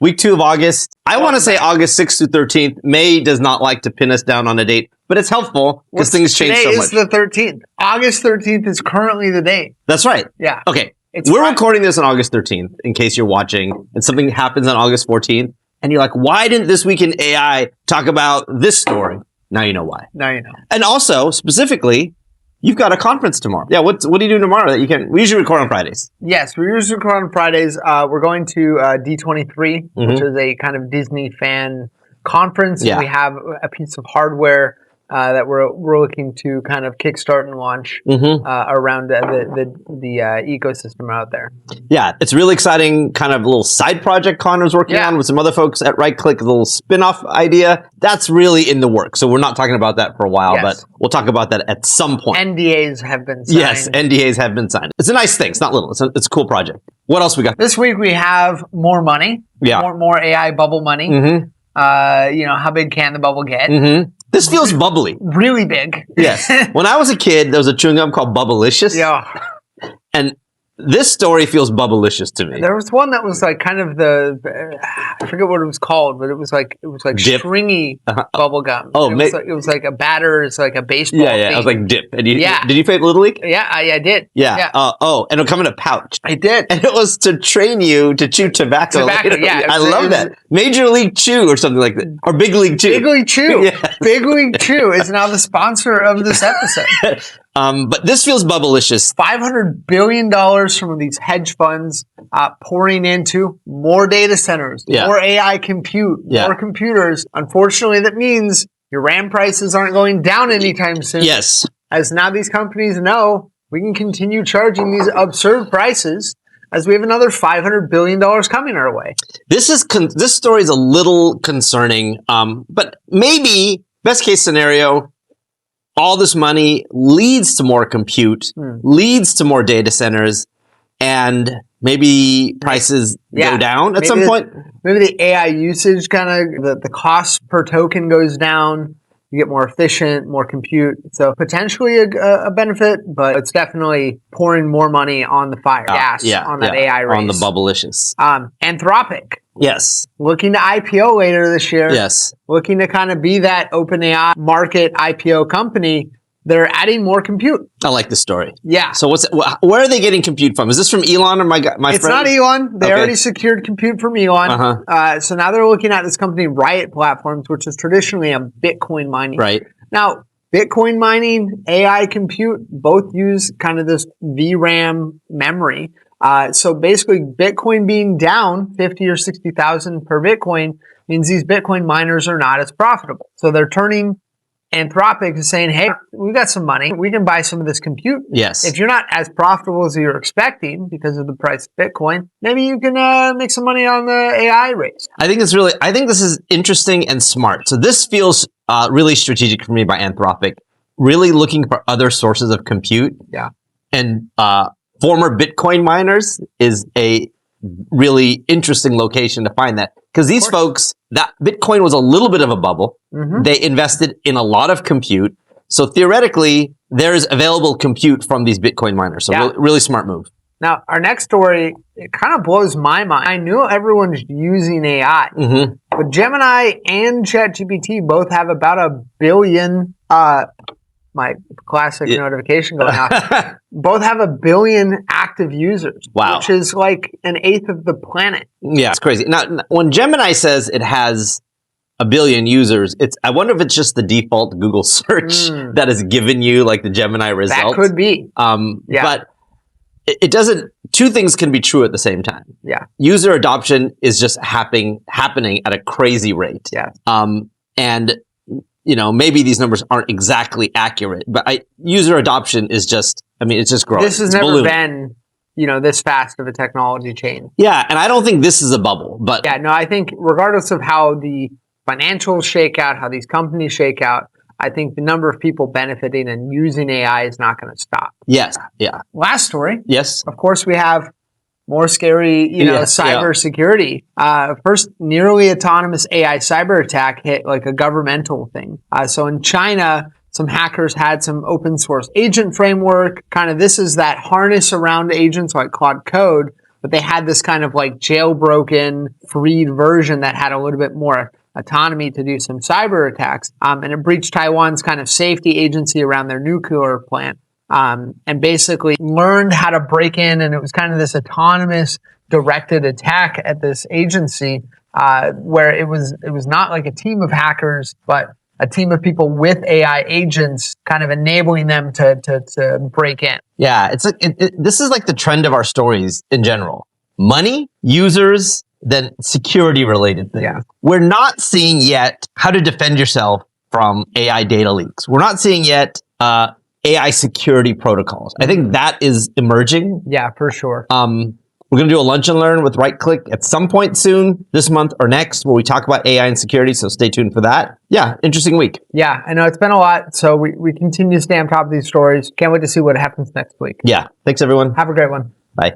Week 2 of August. I want to say August 6th through 13th. May does not like to pin us down on a date, but it's helpful because things change so much. Today is the 13th. August 13th is currently the date. That's right. Yeah. Okay. We're recording this on August 13th, in case you're watching, and something happens on August 14th, and you're like, why didn't This Week in AI talk about this story? Now you know why. Now you know. And also, specifically, you've got a conference tomorrow. Yeah, what do you do tomorrow that you can? We usually record on Fridays. Yes, we usually record on Fridays. We're going to D23, which is a kind of Disney fan conference. Yeah. We have a piece of hardware that we're looking to kind of kickstart and launch around the ecosystem out there. Yeah, it's really exciting. Kind of a little side project Connor's working on with some other folks at Right Click. A little spin-off idea that's really in the works. So we're not talking about that for a while, but we'll talk about that at some point. NDAs have been signed. Yes, NDAs have been signed. It's a nice thing. It's not little. It's a cool project. What else we got? This week we have more money. Yeah, more AI bubble money. How big can the bubble get? This feels bubbly. Really big. Yes. When I was a kid, there was a chewing gum called Bubblicious. Yeah. And this story feels Bubblicious to me. There was one that was like kind of I forget what it was called, but it was like dip. Stringy bubble gum. Oh, it was like a batter. It's like a baseball. Yeah. thing. It was like dip. And did you play Little League? Yeah, I did. Yeah. And it'll come in a pouch. I did. And it was to train you to chew tobacco. Yeah. I love that. Major League Chew or something like that. Or Big League Chew. Big League Chew. Yes. Big League Chew is now the sponsor of this episode. But this feels Bubblicious. $500 billion from these hedge funds pouring into more data centers, more AI compute, more computers. Unfortunately, that means your RAM prices aren't going down anytime soon. Yes. As now these companies know, we can continue charging these absurd prices as we have another $500 billion coming our way. This story is a little concerning, but maybe best case scenario, all this money leads to more compute, leads to more data centers, and maybe prices go down at some point. Maybe the AI usage the cost per token goes down. You get more efficient, more compute. So potentially a benefit, but it's definitely pouring more money on the fire, on that AI race. On the Bubblicious. Anthropic. Yes. Looking to IPO later this year. Yes. Looking to kind of be that OpenAI market IPO company. They're adding more compute. I like this story. Yeah. So where are they getting compute from? Is this from Elon or my friend? It's not Elon. They already secured compute from Elon. So now they're looking at this company, Riot Platforms, which is traditionally a Bitcoin mining. Right. Now, Bitcoin mining, AI compute, both use kind of this VRAM memory. So basically, Bitcoin being down 50 or 60,000 per Bitcoin means these Bitcoin miners are not as profitable. So they're turning Anthropic is saying, hey, we've got some money. We can buy some of this compute. Yes. If you're not as profitable as you're expecting because of the price of Bitcoin, maybe you can make some money on the AI race. I think this is interesting and smart. So this feels really strategic for me by Anthropic, really looking for other sources of compute. Yeah. And former Bitcoin miners is a really interesting location to find that. Because these folks, that Bitcoin was a little bit of a bubble. They invested in a lot of compute. So theoretically, there's available compute from these Bitcoin miners. So really smart move. Now, our next story, it kind of blows my mind. I knew everyone's using AI. But Gemini and ChatGPT both have about 1 billion, my classic notification going off, both have 1 billion active users. Wow. Which is like 1/8 of the planet. Yeah, it's crazy. Now, when Gemini says it has 1 billion users, I wonder if it's just the default Google search that has given you like the Gemini result. That could be. But it doesn't, two things can be true at the same time. Yeah. User adoption is just happening at a crazy rate. Yeah. And maybe these numbers aren't exactly accurate, but user adoption is just, it's just growing. This has never been, this fast of a technology change. Yeah, and I don't think this is a bubble, but... Yeah, no, I think regardless of how the financials shake out, how these companies shake out, I think the number of people benefiting and using AI is not going to stop. Yes, yeah. Last story. Yes. Of course, we have more scary, cybersecurity. First nearly autonomous AI cyber attack hit like a governmental thing. So in China, some hackers had some open source agent framework. Kind of this is that harness around agents like Claude Code but they had this kind of like jailbroken, freed version that had a little bit more autonomy to do some cyber attacks. And it breached Taiwan's kind of safety agency around their nuclear plant. And basically learned how to break in, and it was kind of this autonomous directed attack at this agency, where it was not like a team of hackers, but a team of people with AI agents kind of enabling them to break in. Yeah, it's like this is like the trend of our stories in general. Money, users, then security related things. Yeah. We're not seeing yet how to defend yourself from AI data leaks. We're not seeing yet AI security protocols. I think that is emerging. Yeah, for sure. We're going to do a lunch and learn with Right Click at some point soon, this month or next, where we talk about AI and security. So stay tuned for that. Yeah, interesting week. Yeah, I know it's been a lot. So we continue to stay on top of these stories. Can't wait to see what happens next week. Yeah. Thanks, everyone. Have a great one. Bye.